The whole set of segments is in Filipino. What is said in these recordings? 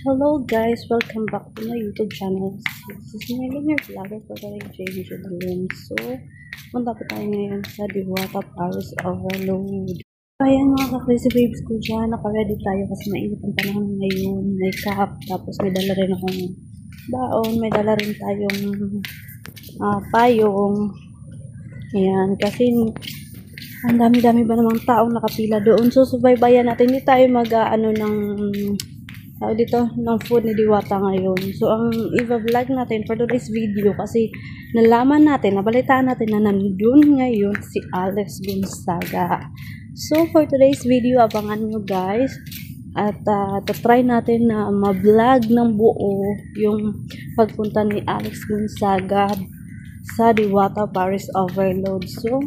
Hello guys, welcome back to my YouTube channel. This is my Lunar Vlogger for the JJ Jodalyn. So, punta po tayo ngayon sa Diwata Paris Overload. Ayan mga ka-crazy babes ko dyan, naka-ready tayo kasi mainit ang panahon ngayon. May cup, tapos may dala rin akong baon, may dala rin tayong payong. Ayan, kasi ang dami-dami ba namang taong nakapila doon. So, subaybayan natin. Hindi tayo ng food ni Diwata ngayon. So, ang i-vlog natin for today's video kasi nabalitaan natin na nandun ngayon si Alex Gonzaga. So, for today's video, abangan nyo guys. At try natin na ma-vlog ng buo yung pagpunta ni Alex Gonzaga sa Diwata Paris Overload. So,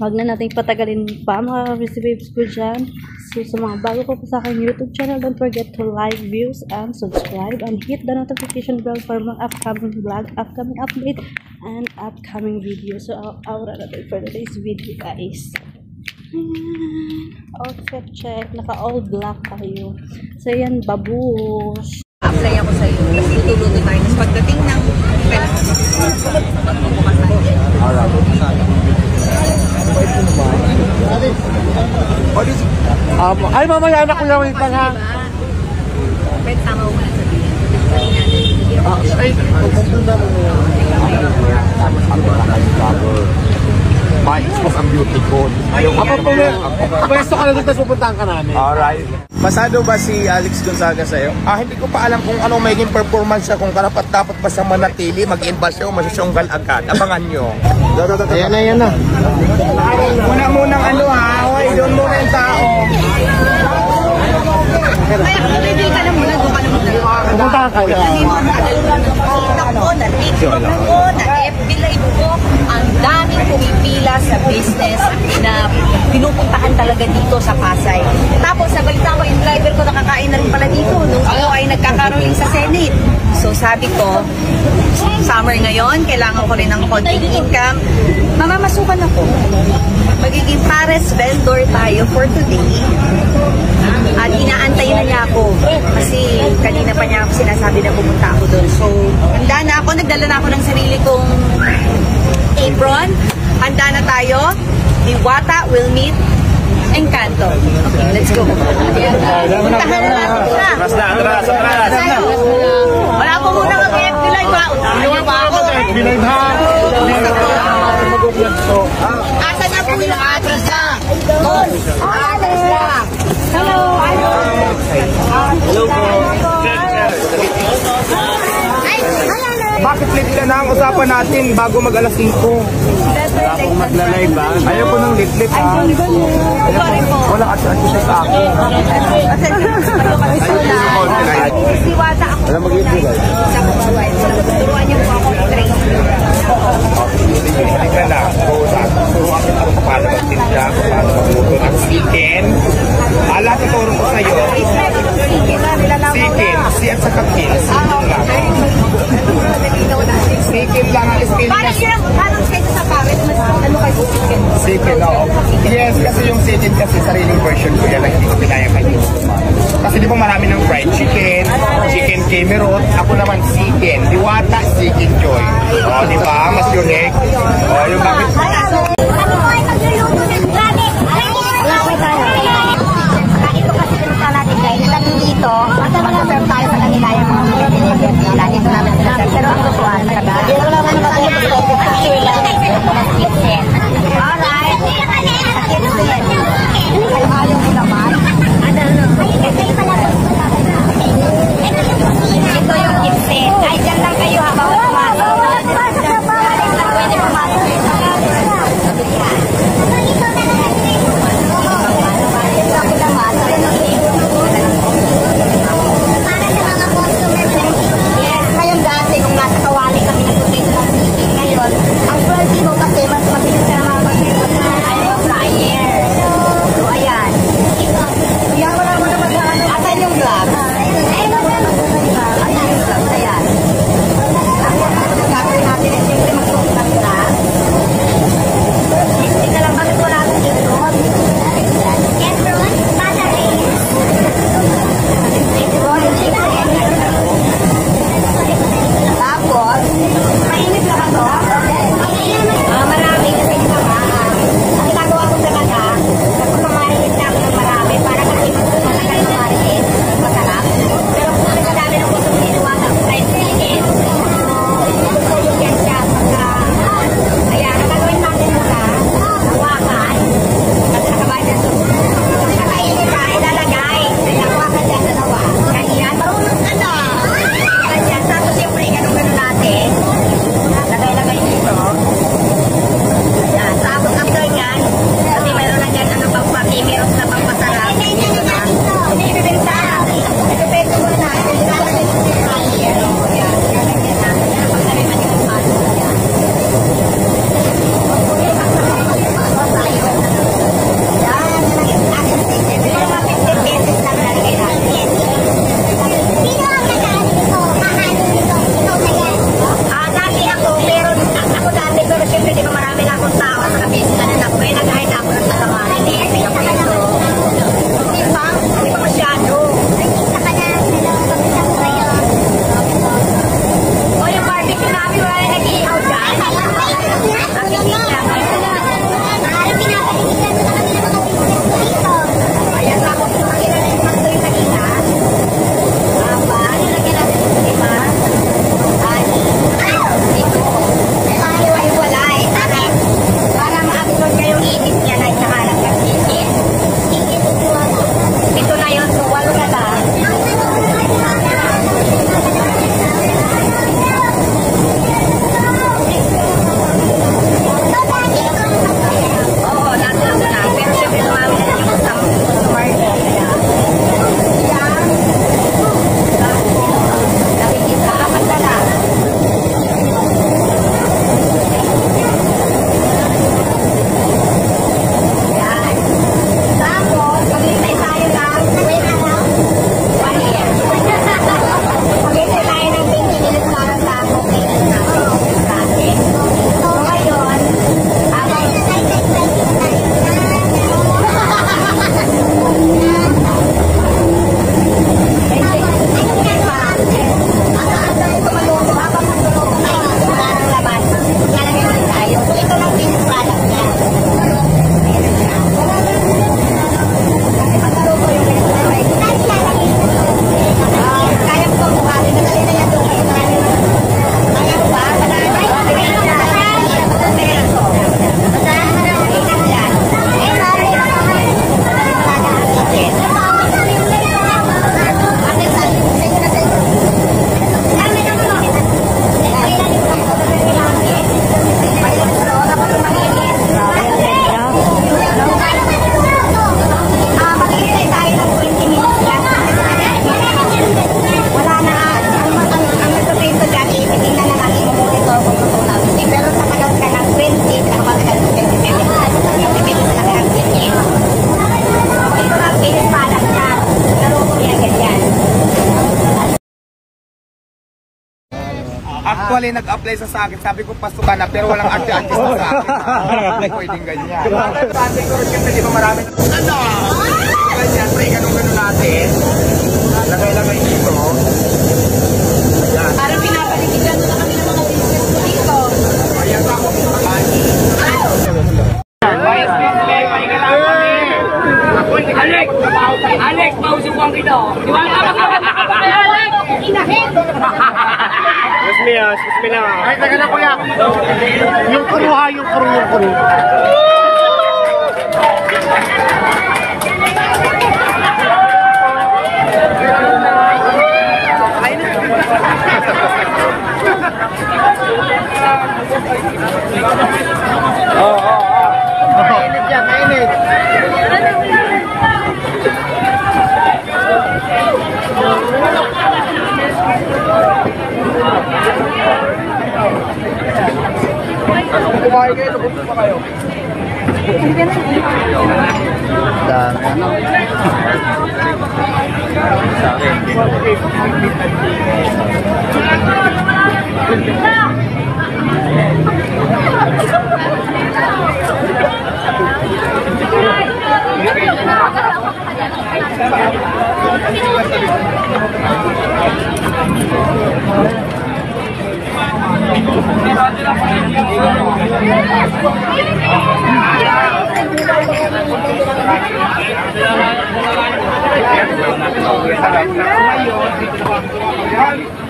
wag na natin patagalin pa mga recipes ko dyan. So, sa mga bago po sa aking YouTube channel, don't forget to like, views, and subscribe, and hit the notification bell for mga upcoming vlog, upcoming update, and upcoming video. So, aura natin for today's video, guys. Outfit check. Naka-all black tayo. So, yan, babush. Apply ako sa iyo. Tapos tutuluto tayo. Tapos pagdating ng ay, mamaya na kuya, wait lang ha. Pwede tama mo muna sabihin. Ay, ma-expose ang beauty ko. ako po, pwesto ka na doon, tapos pupuntahan ka namin. Alright. Pasado ba si Alex Gonzaga sa'yo? Hindi ko pa alam kung anong magiging performance siya, kung dapat ba siyang manatili, mag-invest siya o masasyonggal agad. Abangan nyo. Ayan na. Munang hoy, doon muna yung tao. Kaya hindi ka na muna, doon ka na muna. Pupuntahan kayo. Sabi mo, na-TikTok ko, na-TikTok ko, na-FB live ko, ang daming pumipila sa business na pinupuntahan talaga dito sa Pasay. Tapos, nabalita ko yung driver ko nakakain na rin pala dito nung ako ay nagkakaroling sa Senate. So, sabi ko, summer ngayon, kailangan ko rin ng konting income. Mamamasukan ako. Magiging Pares vendor tayo for today. At inaantay na niya ako. Kasi kanina pa niya ako sinasabi na pumunta ako doon. So, handa na ako. Nagdala na ako ng sarili kong apron. Handa na tayo. Diwata will meet Encanto. Okay, let's go. Puntahan na natin siya. Wala po muna ang FB Live ha. Unahan pa ako. FB Live ha. Asa na po yung address ha? Address na. Hello. Hello po. Bakit late ka na ang usapan natin bago mag-alas 5? Wala akong magla-live ba? Ayaw ko ng late ha. Wala kasi siya sa akin. Diwata ako. Wala mag-YouTube ba? Sa pagsuway. Turuan niyo po ako i-train. Hindi ka na. Turuan kita kung paano magtinda, kung paano magluto ng chicken. Lahat ituro ko sa'yo. Chicken. Si at saka kills. Chicken lang ang spelling. Parang kayo sa Paris, mas ano kayo chicken? Chicken, oo. Yes, kasi yung chicken kasi sariling version ko yan na hindi ko pinayang kayo. Kasi di ba marami ng fried chicken, chicken camerot, ako naman chicken, Diwata, chicken joy. O, di ba? Mas unique. O, yung bakit? Ano po ay magluluto ng gamit? Wala po tayo. Ito kasi pinunta natin guys. Dito, mag-serve tayo sa kanila yung mga pinipila. Dito namin sila. Pero ang tutuan, dito lang naman natin alright. Ayaw mo naman. Ito yung gift set. Ay, dyan lang kayo habang pumasok. Pwede pumasok. Actually, nag-apply sa akin. Sabi ko, pasukan na, pero walang arte-artista sa akin. Hindi pwedeng ganyan. Ate ko, siyempre, di ba marami na... Ano? Ganyan, pre, ganun-ganun natin. Lagay-lagay dito. Ayan. Parang pinapaligigan mo na kami ng mga business ko dito. Ayan, ako pinapakani. Bias display, pahinga lang kami. Alex, mausubuan kita. Di ba nakakapagod kay Alex? Inahin! Excuse me lang. Ay, taga na kuya. Yung kuru ha, yung kuru. Mainit yan, mainit. Kumain kayo, nabunod pa kayo.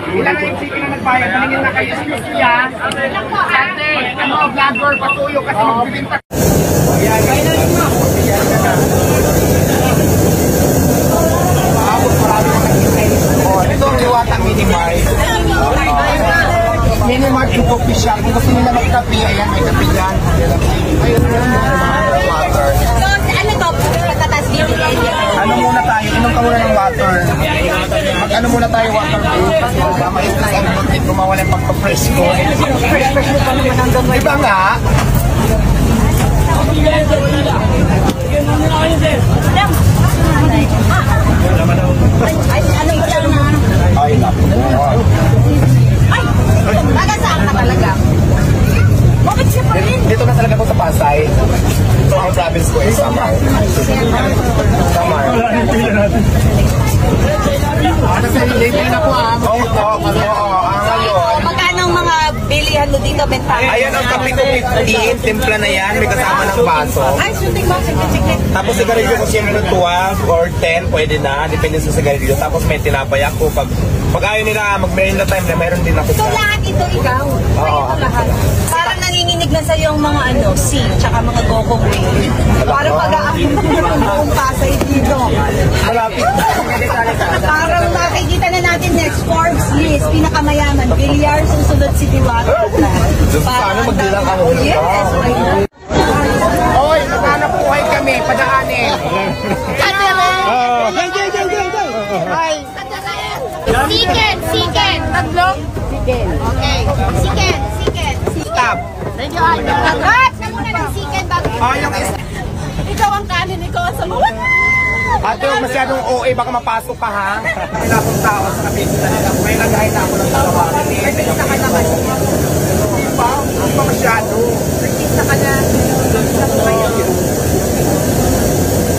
Ilang yung chicken na nagbayad, maningin na kayo. Excuse me ah. Ate, ano, vlogger, patuyo kasi magbibinta. Ayan, ayan ka na. Maabot marami na nag-intay. Ito ang Liwatang Minimart. Minimart yung coffee shop. Kung gusto nila magkape, ayan, may kape dyan. Ayun water. So, ano to? Pagkatas dito. Ano muna tayo? Inom ka muna ng water. Mag-ano muna tayo water proof. Ma-stress ang butit kung mawala yung pagpa-presko. Diba nga? Ay, naku. Taga saan ka talaga? Bakit siya pa rin? Dito na talaga ako sa Pasay. Ito ang province ko eh, Samar. Samar. Kasi hindi na po ang ngayon. Magkano ang mga bilihan mo dito, bentahan? Ayan ang kape ko 15, timpla na yan, may kasama ng baso. Ay, shooting mo, sige. Tapos sigarilyo ko siyempre 12 or 10, pwede na, depende sa sigarilyo. Tapos may tinapay ako. Pag ayaw nila mag-merinda time na mayroon din ako. So, lahat ito ikaw? Oo. Ito lahat. Parang nanginginig na sa'yo ang mga C, tsaka mga gokong whale. Parang pag-aamin mo ng buong Pasay dito. Malapit. Parang makikita na natin next Forbes list, pinakamayaman, Villar, susunod si Diwata. Paano magdilang ka mo? Yes, Oy, naghanap buhay kami, padaanin. Chicken. Tatlo? Chicken. Okay. Chicken. Stop. Thank you, Idol. Cut! Na muna ng chicken bago. Yung ikaw ang kanin, ikaw ang sabawan. ate, huwag masyadong OA, baka mapasok ka ha. Kami na akong tao sa kapitula nila. May naghahin na ako ng tawagan. Ay, pinita ka naman. Hindi pa, huwag pa masyado. Artista ka na.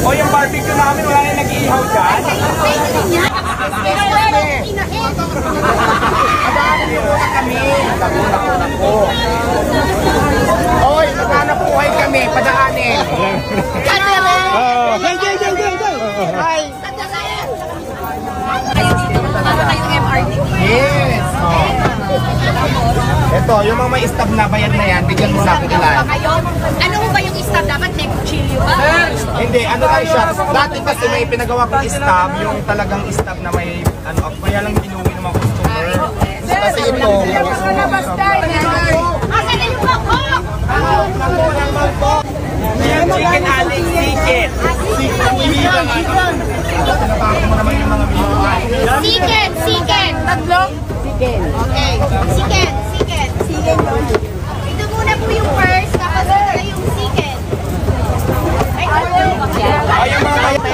O yung barbecue namin, wala na nag-iihaw dyan. Pero wala nang inahin. Madaanin niyo muna kami. Nagunak ko. Oy, naghanap buhay kami, padaanin. Hi. Kayong MRT. Yes. Ito, yung mga may stab na bayad na yan, bigyan mo sa akin ilan. Ano ba yung stab? Dapat may kutsilyo ba? Hindi, ano tayo siya. Dati kasi may pinagawa kong stab, yung talagang stab na may, ano, kaya lang pinuwi ng mga customer. Kasi ito, Asan na yung mangkok? chicken Alex, chicken. Tinatawag mo naman yung mga minukain. Chicken. Tatlo? Chicken. Okay. Chicken. Ito muna po yung first, tapos ito na yung chicken. Ay, Ay, yung mga bayad.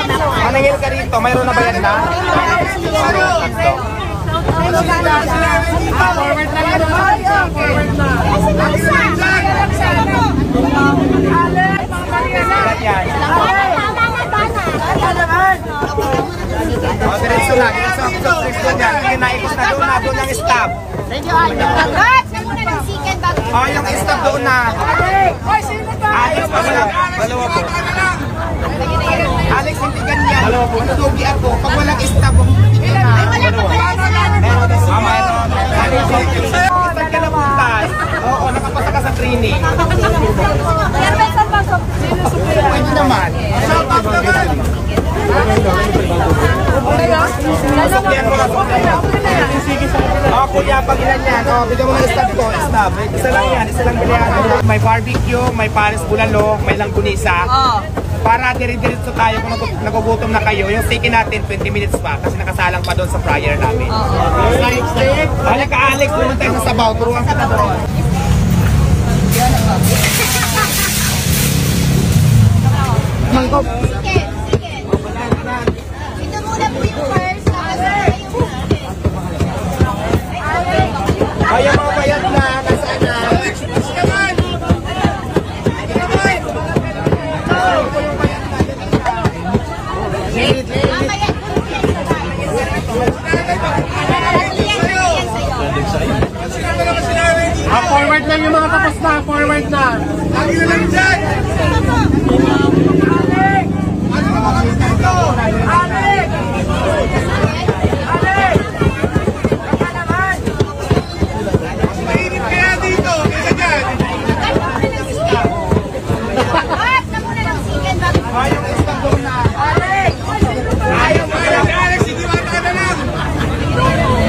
Manangil ka rito, mayroon na bayad na? Forward na lang. Diretso na. Diretso na. Sige, naikot na doon na. Doon yung stop. Congrats! Sa muna ng chicken bago. Yung stop doon na. Alex, dalawa po. Alex, hindi ganyan. Manudugi ako. Pag walang stop, hindi na. Saan ka napuntas? Oo, nakapasa ka sa training. Pwede naman. Kuya, pag ilan yan? Bigyan mo ng stop ko. Stop. Isa lang yan. Isa lang bilihan. May barbecue, may pares bulalo, may langgunisa. Para dire-diretso tayo kung nagugutom na kayo. Yung steak natin, 20 minutes pa. Kasi nakasalang pa doon sa fryer namin. Steak. Halika Alex, pumunta tayo sa sabaw. Turuan ka na doon. Mangkop. Chicken. Ito muna po yung first. Kaya mga bayad na. Nasaan na? Forward lang yung mga tapos na. Forward na. Lagi na lang dyan! Mainit kaya dito! Kaya dyan! Ayaw na isang doon na! Ayaw na! Alex, hindi mata na lang!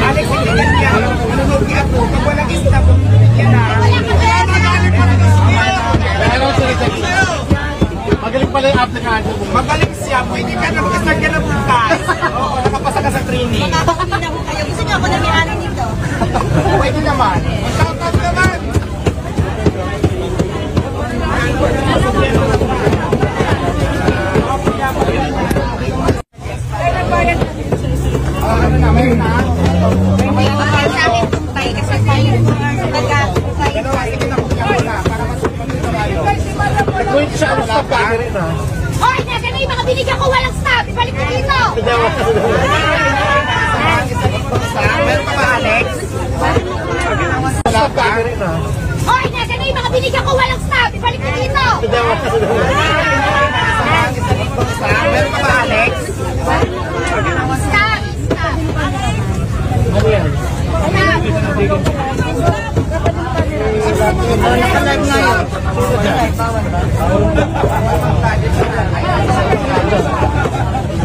Alex, hindi ganyan! Manunugi ako. Pag walang stop, yan na! Magaling pala yung aplikante mo. Magaling siya, pwede ka na magkasag ka na bukas. Oo, nakapasa ka sa training. Gusto niyo ako na may ano dito? Pwede naman. Shoutout naman! Ano na, meron na? Sa akin tumpay kasi tayo nag-tumpay. Dalawa, sige na, kuya ko na. Para mas tayo. Wait siya, ang stop ka rin ha. Hoy, nasa na yung mga binigyan ko walang stop. Ibalik ko dito. Meron pa ba, Alex? Stop ka rin ha. Hoy, nasa na yung mga binigyan ko walang stop. Ibalik ko dito. Meron pa ba, Alex? Stop. Ano yan?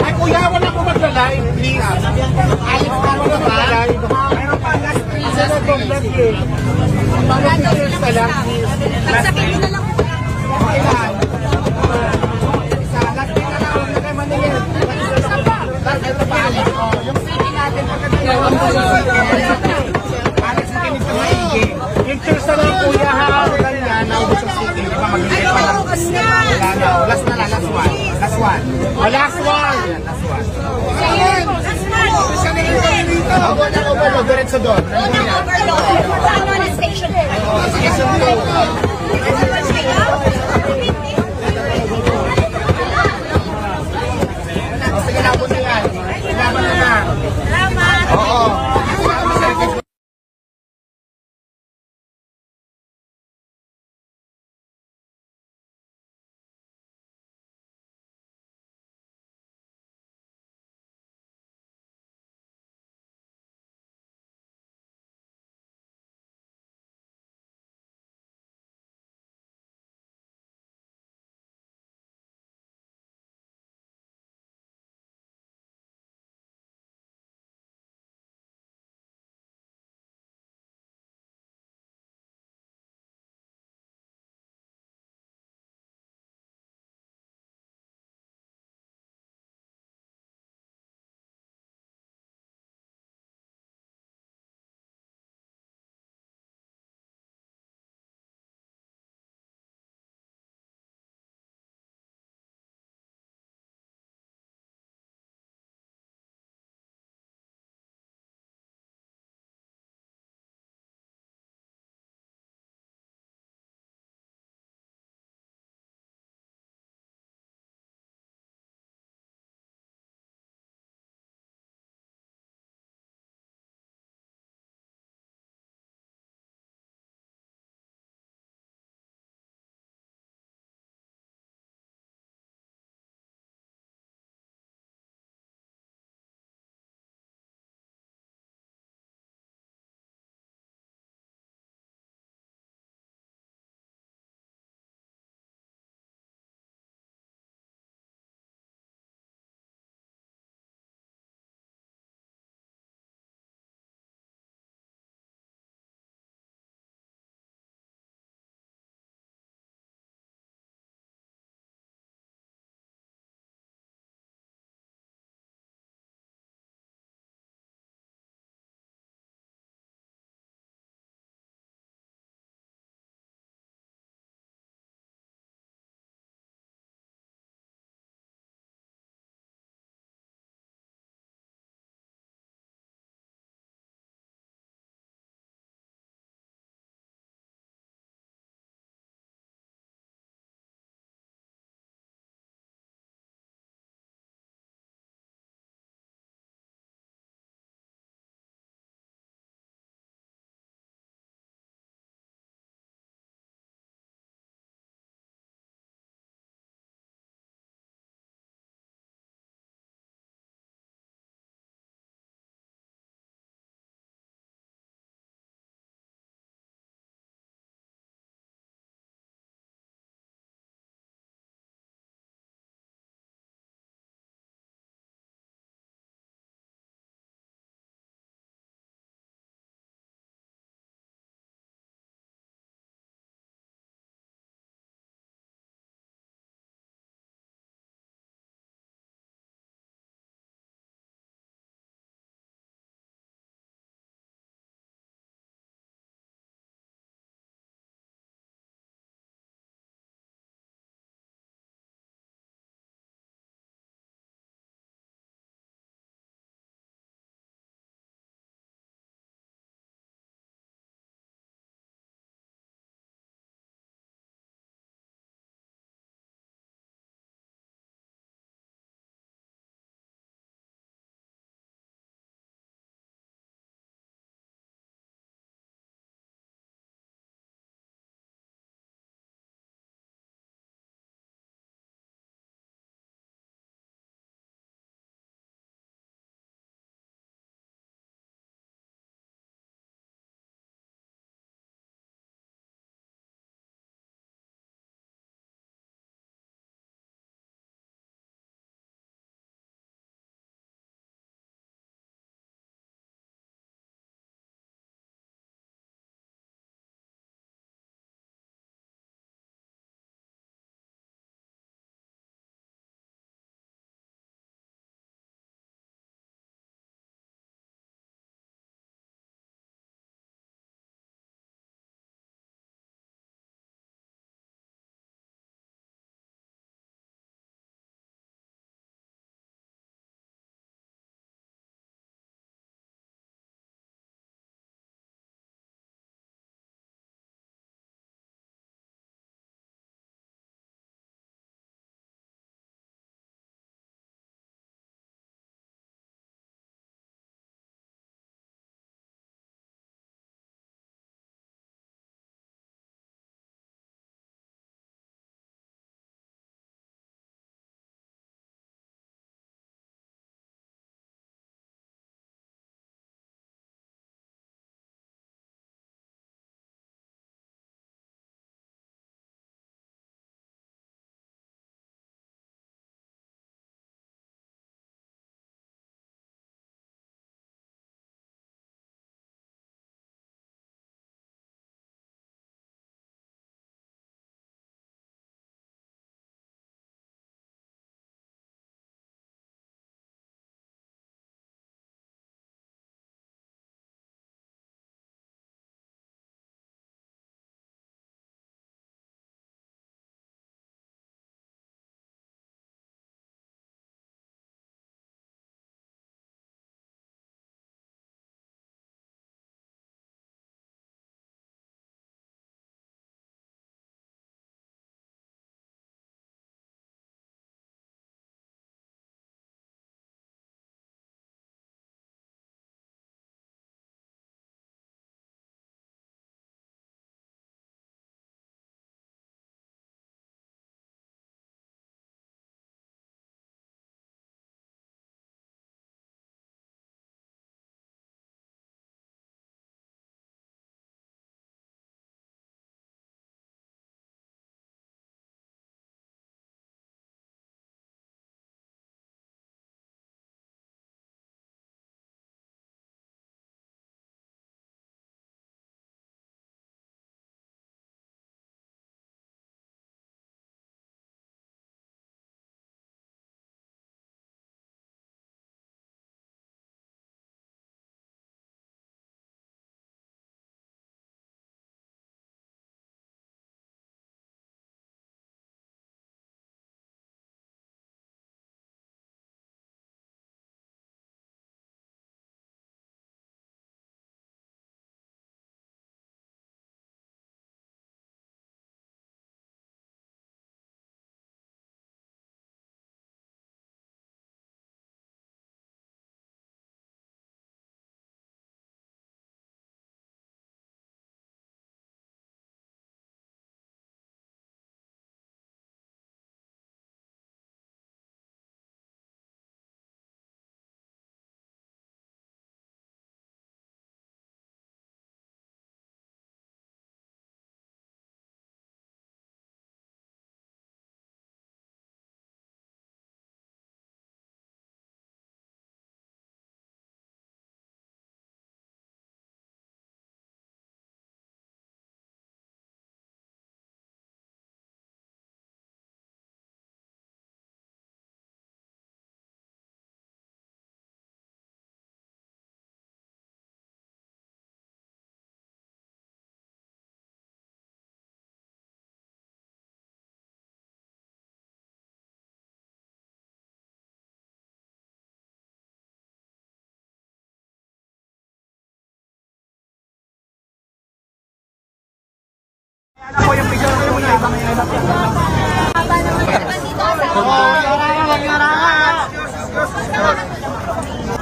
Ay, kuya, wala ko magla-live, please. Alex, wala ko magla-live. Meron pa, last piece. Ano ba vlog eh? Mga pictures na lang. Sabihin mo na lang. Okay lang. Isa, last piece na lang. Huwag na kayo maningin. Ito pa, Alex. Yung city natin, Alex, makinig ka maigi. Pictures na lang kuya ha. Ganyan, naubos ang city. Di ba mag-iit pa lang? Wala na. Last na lang, last one. Last one. Oh, last one. Last one. Ako na overload, diretso doon. Unang overload. Ano na station? Station 2.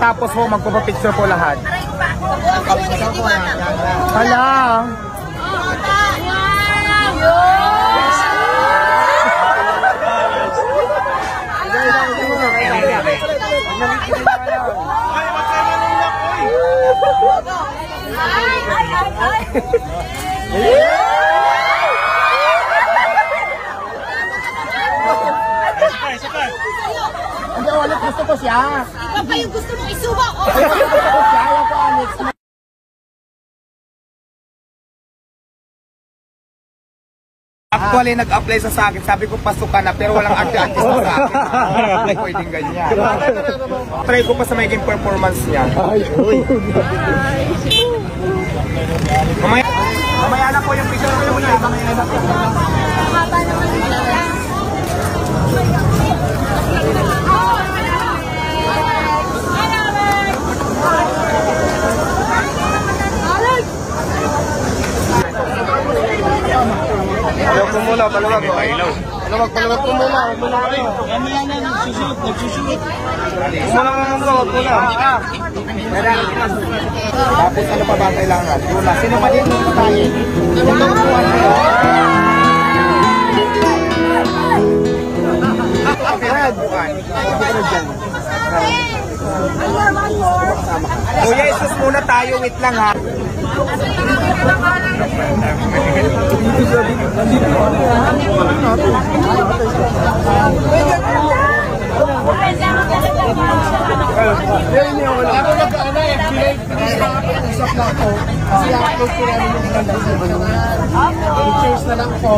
Tapos po, magpapapicture po lahat. Hala! Hindi, ulit gusto ko siya. Ikaw pa yung gusto mong isuwa ko. Actually, nag-apply sa akin. Sabi ko, pasukan na, pero walang arte-arte sa akin. Hindi pwedeng ganyan. Try ko pa sa magiging performance niya. Mamaya na po yung picture ko muna. Haba naman nila. Ayaw ko muna, palawag ko. Palawag ko muna. Nagsusuot. Muna ko, wag muna. Tapos ano pa ba kailangan? Yula. Sino pa din yung tayo? Kuya, isus muna tayo. Wait lang ha. Cheers na lang po.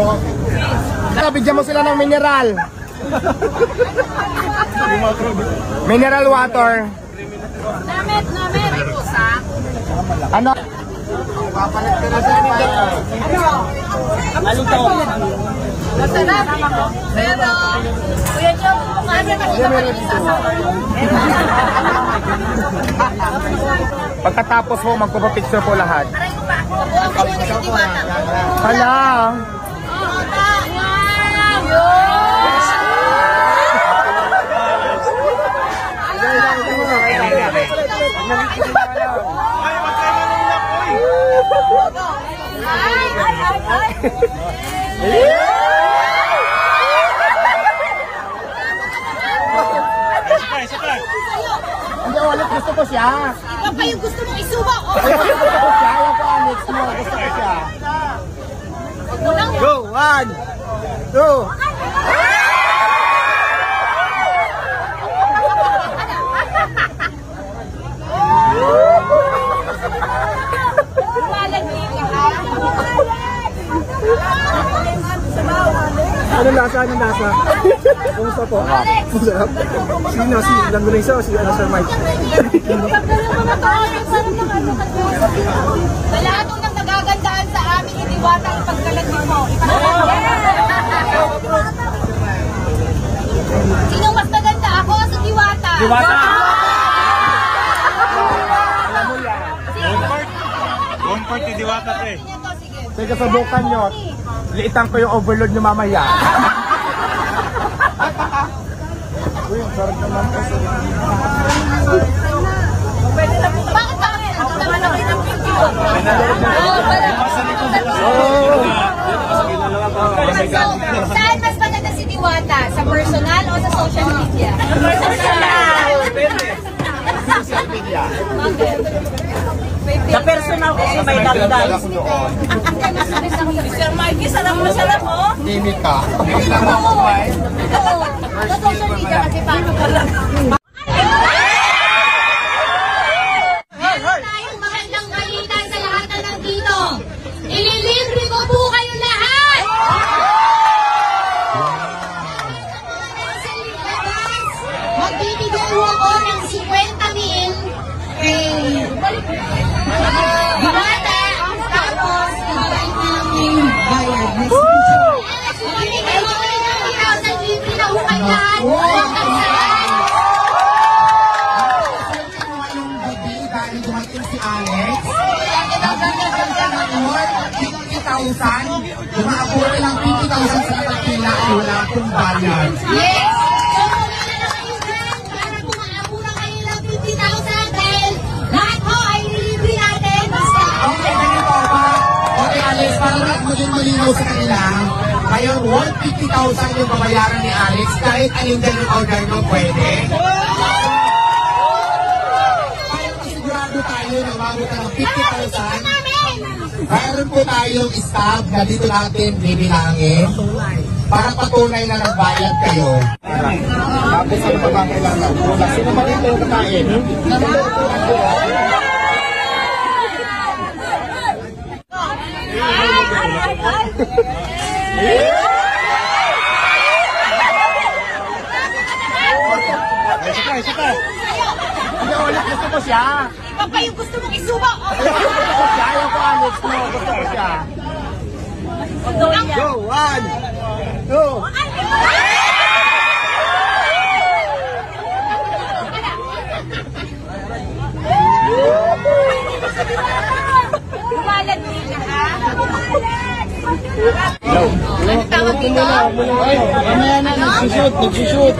Bigyan mo sila ng mineral. Mineral water. Namit. Ano? Papalit ka na sa Masarap. Pero, kuya niyo, paano nakita ka rin sa Pagkatapos po, magpapapicture po lahat. Hala. Hala! Hindi, ulit gusto ko siya. Ikaw pa yung gusto mong isuwa ko. Gusto ko siya. Ayaw ko next mo. Gusto ko siya. Go! 1, 2. Ano lasa? Anong lasa? Kumusta po? Masarap. Sino? Si Langgunisa o si Sir Mike? Sa lahat ng nagagandaan sa aming iniwata ang pagkalat mo. Sino mas maganda? Ako o si Diwata? Diwata! Comfort ni Diwata to eh. Sige, subukan nyo. Liitan ko yung overload nyo mamaya. Uy, sarap naman kasi. Bakit ba kami? Ito naman ako ng video. Saan mas maganda si Diwata? Sa personal o sa social media? Social media. Sa personal kasi may dagdag. Sir Mikey, sarap mo. Mimik ka. Oo. Sa social media kasi paano ka lang? Meron tayong magandang balita sa lahat na nandito. Ililibre ko po kayo lahat! Magbibigay ko ako ng 50,000 Diwata, tapos ibalik na lang yung bayad. Magbibigay ko kayo ng 1,000 libre na hukay lahat. Huwag kagsaan. Ngayong gabi, dahil dumating si Alex, nagagandang sa ngayon, Umaabot ng 50,000 sa kapila ay wala akong bayad. Yes! Para kumaabura kayo ng 50,000 dahil lahat ho ay nilibre natin. Basta. Okay, ganito ba? Okay, Alex, para maging malinaw sa kanila, ngayon, 150,000 yung babayaran ni Alex kahit anong ganun order mo pwede. Sigurado tayo na umabot ng 50,000. Mayroon po tayong staff na dito natin bibilangin para patunay na nagbayad kayo. Tapos ano pa ba kailangan? Sino ba dito yung kakain? Isa ka. Hindi, wala. Gusto ko siya. Ikaw pa yung gusto mong isubo. Ayaw ko, Alex mo. Gusto ko siya. Go, 1, 2. Bumalag nila, ha? Ano tawag dito? Mamaya na, nagsushoot.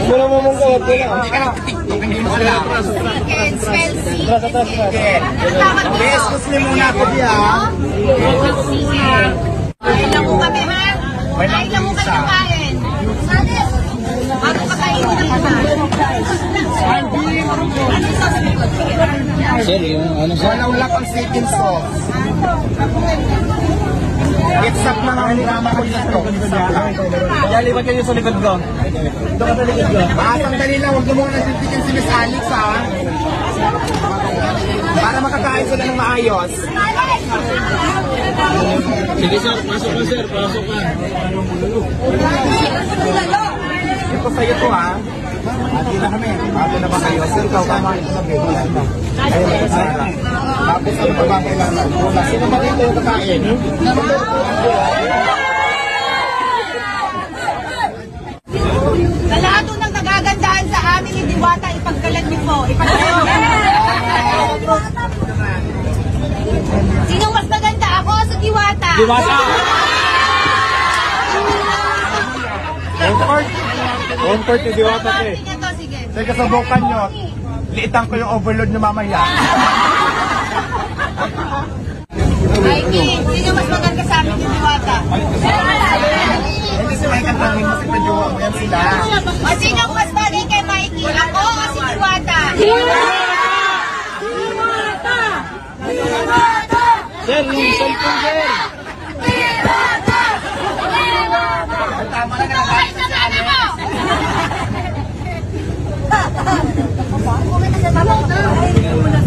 Muna mo mong kuhat ko lang. Hindi ka nag-tiktok, hindi mo alam. Chicken, spell C. Chicken. Ano tawag dito? Yes, Muslim muna ako diya. Kain lang mo kami, ha? Kain lang mo kayo kain. Bago ka kain ng iba. Ano yung sasabihin ko? Sir, yung ano sir? Wala pang second sauce. Exact na nga nilama ko dito. Kaya lipat kayo sa likod ko. Ito ka sa likod ko. Sandali lang, huwag mo muna nagtitikin si Miss Alex, ha? Para makakain sila ng maayos. Sige sir, pasok ka sir, pasok ka. Ito sa'yo to, ha? Hindi na kami. Bago na ba kayo? Sir, ikaw kamain ko na ba? Wala na. Ayun, Sara. Tapos ano pa ba kailangan? Wala. Sino ba dito yung kakain? Sa lahat ng nagagandahan sa amin ni Diwata, ipagkalat niyo po. Sino mas maganda, ako o sa Diwata? Diwata! Comfort ni Diwata eh. Sige to, sige. Sa kasabukan nyo, liitan ko yung overload nyo mamaya. Mikey, sino mas maganda sa amin ni Diwata? Hindi sila yung katangin mo, sinadyuwa mo yan sila. O sino mas bagay kay Mikey? Ako o si Diwata? Sir, yung cellphone sir. Tama na nakakain sa ano.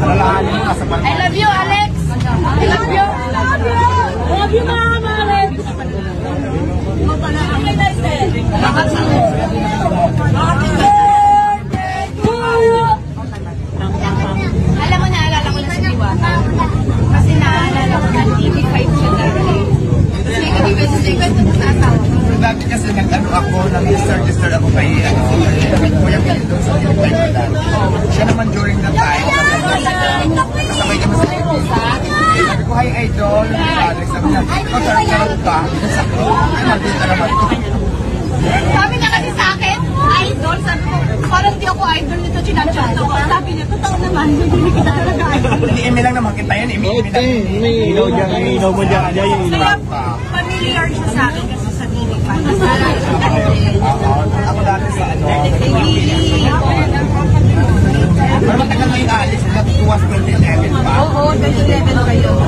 Alalahanin mo sa I love you, Alex. I love you. Love you, Mama Alex. Alam mo, naalala ko na si Diwata. Kasi naalala ko na TV5 siya dati. Kasi sa asawa ko. dati kasi nag-ano ako, nag-register ako kay Kuya Willie doon sa TV5 ko dati. Siya naman during that time, kasabay kami sa TV. Sabi ko, hi idol, Alex, sabi niya, charot ka? Sabi ko, nandito naman ko. Sabi niya kasi sa akin, idol, sabi ko, parang di ako idol nito, chinachat ako. Sabi niya, totoo naman, hindi kita talaga idol. Ini-imi lang naman kita yan, imi-imi lang. Ilaw dyan, ilaw mo dyan, dyan yung ilaw. Kaya familiar siya sa akin kasi sa TV5. Ako dati sa ano, Really? pero matagal na yung Alex, that was 2011 pa. Oo, 2011 kayo. Oo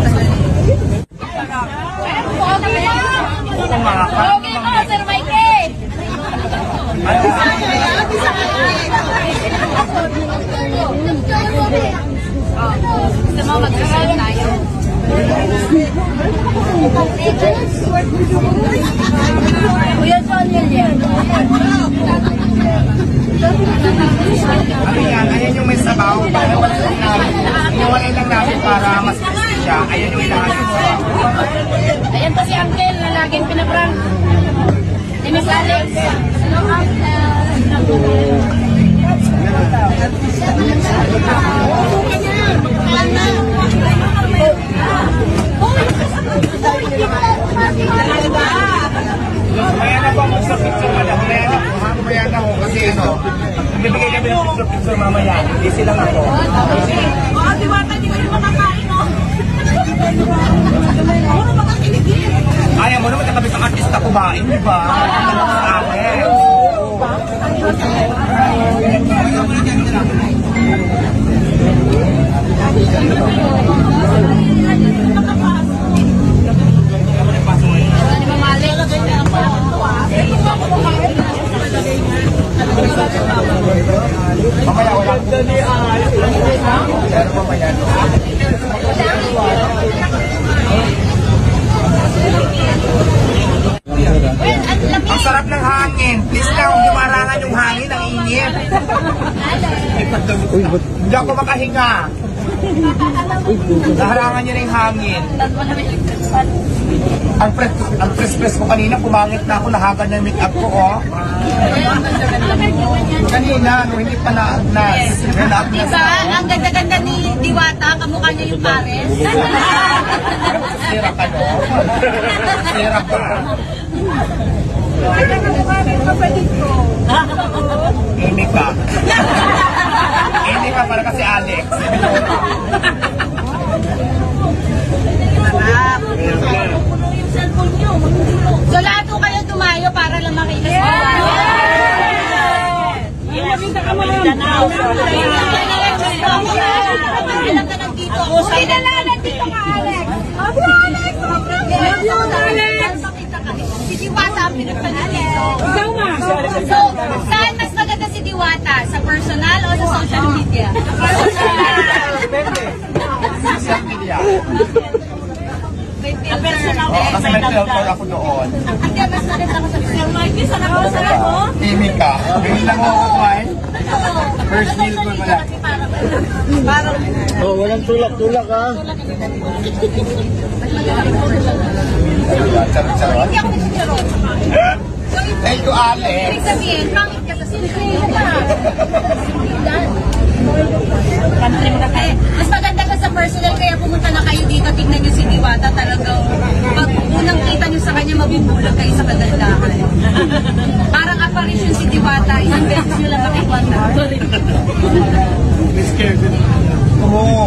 nga, Okay mo, Sir Mikey! Gusto mo mag-sasal tayo? Kuya Sonel yan. ano yan, ayan yung may sabaw, para wala lang namin. Inuwalay lang namin para mas crispy siya. Ayan yung ilahan yung sabaw. Ayan pa si Uncle na laging pinaprank. Si Miss Alex. Hello, sponsor mamaya. Easy lang ako. Diwata, hindi kayo makakain, no? Ayaw mo naman kami sa artista kumain, di ba? Sa akin. Mamaya wala ko. Mamaya. Ang sarap ng hangin. Please lang, huwag dumarangan yung hangin, ang init. Hindi ako makahinga. Naharangan niya na yung hangin. Ang press ko kanina, pumangit na ako, nahagan na yung make-up ko, oh. Kanina, no, hindi pa naagnas. Diba? Ang ganda-ganda ni Diwata, kamukha niya yung pares. Sira ka, no? Sira ka. Amy ka. Amy ka para kasi Alex. So lahat ko kayo tumayo para lang makita sa Alam ka nandito. Nandito ka, Alex. Si Diwata ang pinagpalit dito. So, saan mas maganda si Diwata? Sa personal o sa social media? Social media. Personal. Kasi may filter ako doon. Hindi, mas maganda ko sa personal. Sana ko. Amy ka. Amy lang ako kumain. First meal ko pala. Parang Oh, walang tulak-tulak ha. Charot-charot. hindi ako nagsicharot. Thank you, Alex. Ibig sabihin, pangit ka sa sinigay ka. Mas maganda ka sa personal, kaya pumunta na kayo dito, tignan nyo si Diwata, talagang pag unang kita nyo sa kanya, mabibulag kayo sa kagandahan. Parang apparition si Diwata, isang beses nyo lang makikita. Oo.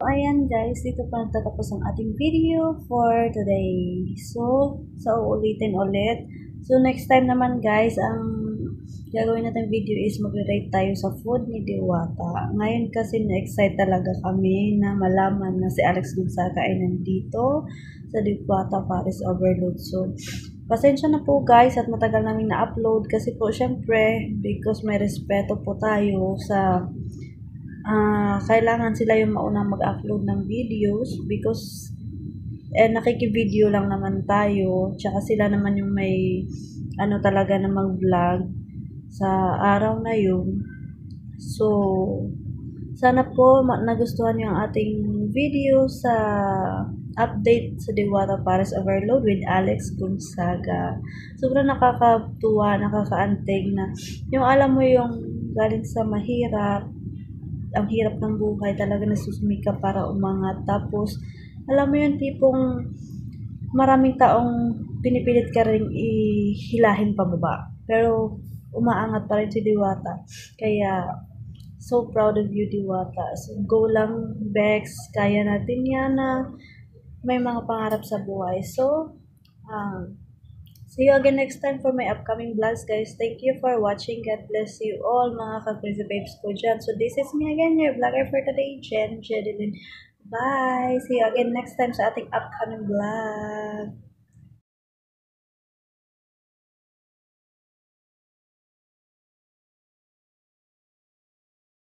Ayan guys, dito pa nagtatapos ang ating video for today. So, uulitin ulit. So, next time naman guys, ang gagawin natin video is mag-rate tayo sa food ni Diwata. Ngayon kasi na-excite talaga kami na malaman na si Alex Gonzaga ay nandito sa Diwata Paris Overload. So, pasensya na po guys at matagal namin na-upload kasi po syempre because may respeto po tayo sa kailangan sila yung maunang mag-upload ng videos because nakiki-video lang naman tayo, tsaka sila naman yung may ano talaga na mag-vlog sa araw na yun. So sana po nagustuhan nyo ang ating video sa update sa Diwata Paris Overload with Alex Gonzaga. Sobrang nakakatuwa, nakakaantig na yung alam mo yung galing sa mahirap, ang hirap ng buhay, talaga nasusumika para umangat. Tapos, alam mo yung tipong maraming taong pinipilit ka rin ihilahin pababa. Pero, umaangat pa rin si Diwata. Kaya, so proud of you, Diwata. So, go lang, Bex. Kaya natin yan na may mga pangarap sa buhay. So, see you again next time for my upcoming vlogs, guys. Thank you for watching. God bless you all, mga ka-crazy babes ko dyan. So, this is me again, your vlogger for today, Jen Jedelyn. Bye! See you again next time sa ating upcoming vlog.